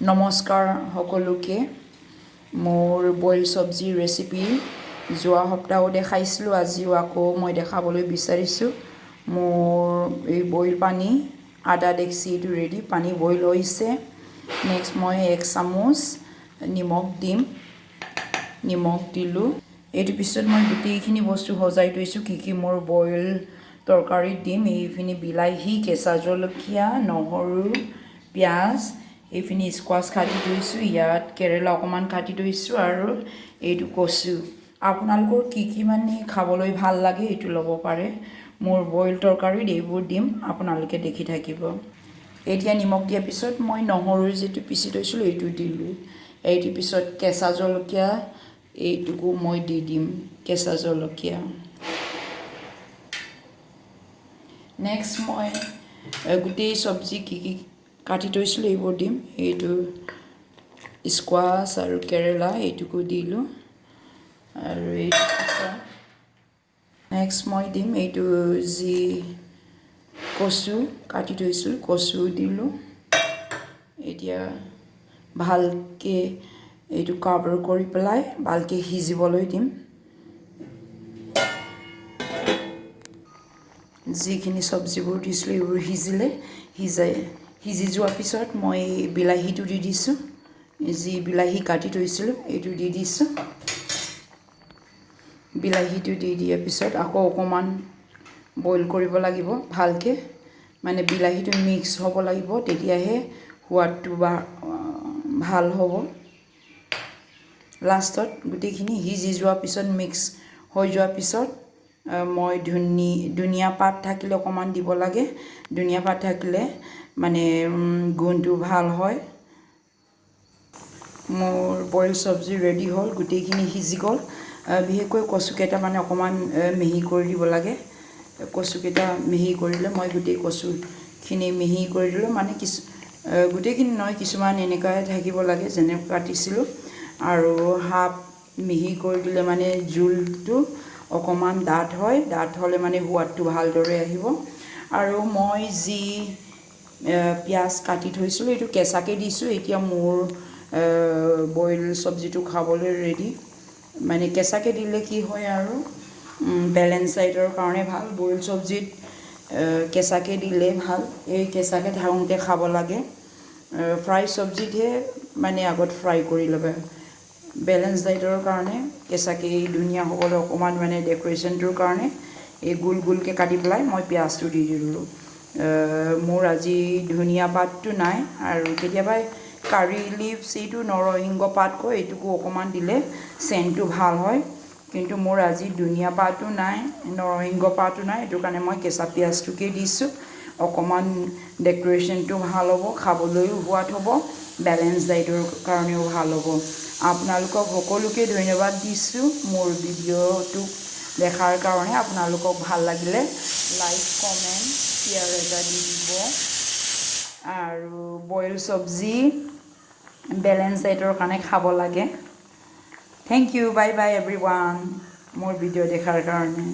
নমস্কাৰ সকলোকে মোৰ বইল সবজি ৰেচিপি যোৱা সপ্তাহও দেখাইছিলোঁ আজিও আকৌ মই দেখাবলৈ বিচাৰিছোঁ মোৰ এই বইল পানী আধা ডেক্সি এইটো ৰেডি পানী বইল হৈছে নেক্সট মই 1 চামুচ নিমখ দিম নিমখ দিলোঁ এইটো পিছত মই গোটেইখিনি বস্তু সজাই থৈছোঁ কি মোৰ বইল তৰকাৰী দিম এইখিনি বিলাহী কেঁচা জলকীয়া নহৰু পিয়াজ এইখিনি স্কোৱাছ কাটি থৈছোঁ ইয়াত কেৰেলা অকমান কাটি থৈছোঁ আৰু এইটো কচু আপোনালোকৰ কি মানে খাবলৈ ভাল লাগে এইটো ল'ব পাৰে মোৰ বইল তৰকাৰীত এইবোৰ দিম আপোনালোকে দেখি থাকিব এতিয়া নিমখ দিয়াৰ পিছত মই নহৰু যেটো পিচি থৈছিলোঁ এইটো দিলোঁ এইটো পিছত কেঁচা জলকীয়া এইটোকো মই দি দিম কেঁচা জলকীয়া নেক্সট মই গোটেই সবজি কি কাটি থৈছিলোঁ এইবোৰ দিম এইটো স্কোৱাছ আৰু কেৰেলা এইটোকো দিলোঁ আৰু এইটো নেক্সট মই দিম এইটো যি কচু কাটি থৈছিলোঁ কচু দিলোঁ এতিয়া ভালকে এইটো কভাৰ কৰি পেলাই ভালকে সিজিবলৈ দিম যিখিনি সবজিবোৰ দিছিলোঁ এইবোৰ সিজি যোৱাৰ পিছত মই বিলাহীটো দি দিছোঁ যি বিলাহী কাটি থৈছিলোঁ এইটো দি দিছোঁ বিলাহীটো দি দিয়াৰ পিছত আকৌ অকমান বইল কৰিব লাগিব ভালকে মানে বিলাহীটো মিক্স হ'ব লাগিব তেতিয়াহে সোৱাদটো ভাল হ'ব লাষ্টত গোটেইখিনি সিজি যোৱাৰ পিছত মিক্স হৈ যোৱাৰ পিছত মই ধনিয়া পাত থাকিলে অকমান দিব লাগে ধনিয়া পাত থাকিলে মানে গুণটো ভাল হয় মোৰ বইল সবজি ৰেডি হ'ল গোটেইখিনি সিজি গ'ল বিশেষকৈ কচু কেটা মানে অকমান মিহি কৰি দিব লাগে কচু কেটা মিহি কৰিলে মই গোটেই কচুখিনি মিহি কৰি দিলোঁ মানে গোটেইখিনি নহয় কিছুমান এনেকৈ থাকিব লাগে যেনে কাটিছিলোঁ আৰু হাফ মিহি কৰি দিলে মানে জোলটো অকমান ডাঠ হয় ডাঠ হ'লে মানে সোৱাদটো ভালদৰে আহিব আৰু মই যি পিয়াজ কাটি থৈছিলোঁ এইটো কেঁচাকে দিছোঁ এতিয়া মোৰ বইল সবজিটো খাবলৈ ৰেডি মানে কেঁচাকে দিলে কি হয় আৰু বেলেন্স ডাইটৰ কাৰণে ভাল বইল সবজিত কেঁচাকে দিলে ভাল এই কেঁচাকে থাকোঁতে খাব লাগে ফ্ৰাই সবজিতহে মানে আগত ফ্ৰাই কৰি ল'বা বেলেন্স ডাইটৰ কাৰণে কেঁচাকে ধুনীয়া হ'বলৈ অকমান মানে ডেকোৰেশ্যনটোৰ কাৰণে এই গুলকে কাটি পেলাই মই পিয়াজটো দি দিলোঁ মোৰ আজি ধনিয়া পাতটো নাই আৰু কেতিয়াবা কাৰি লিভছ এইটো নৰসিংহ পাত কয় এইটোকো অকমান দিলে সেন্টটো ভাল হয় কিন্তু মোৰ আজি ধনিয়া পাতটো নাই নৰসিংহ পাতটো নাই এটো কাৰণে মই কেঁচা পিয়াজটোকে দিছোঁ অকমান ডেকোৰেশ্যনটো ভাল হ'ব খাবলৈও সোৱাদ হ'ব বেলেন্স ডাইটৰ কাৰণেও ভাল হ'ব আপোনালোকক সকলোকে ধন্যবাদ দিছোঁ মোৰ ভিডিঅ'টো দেখাৰ কাৰণে আপোনালোকক ভাল লাগিলে লাইক কমেন্ট শেয়াৰ এটা দি দিব আৰু বইল সবজি বেলেন্স ডাইটৰ কাৰণে খাব লাগে thank you bye bye everyone মোৰ ভিডিঅ' দেখাৰ কাৰণে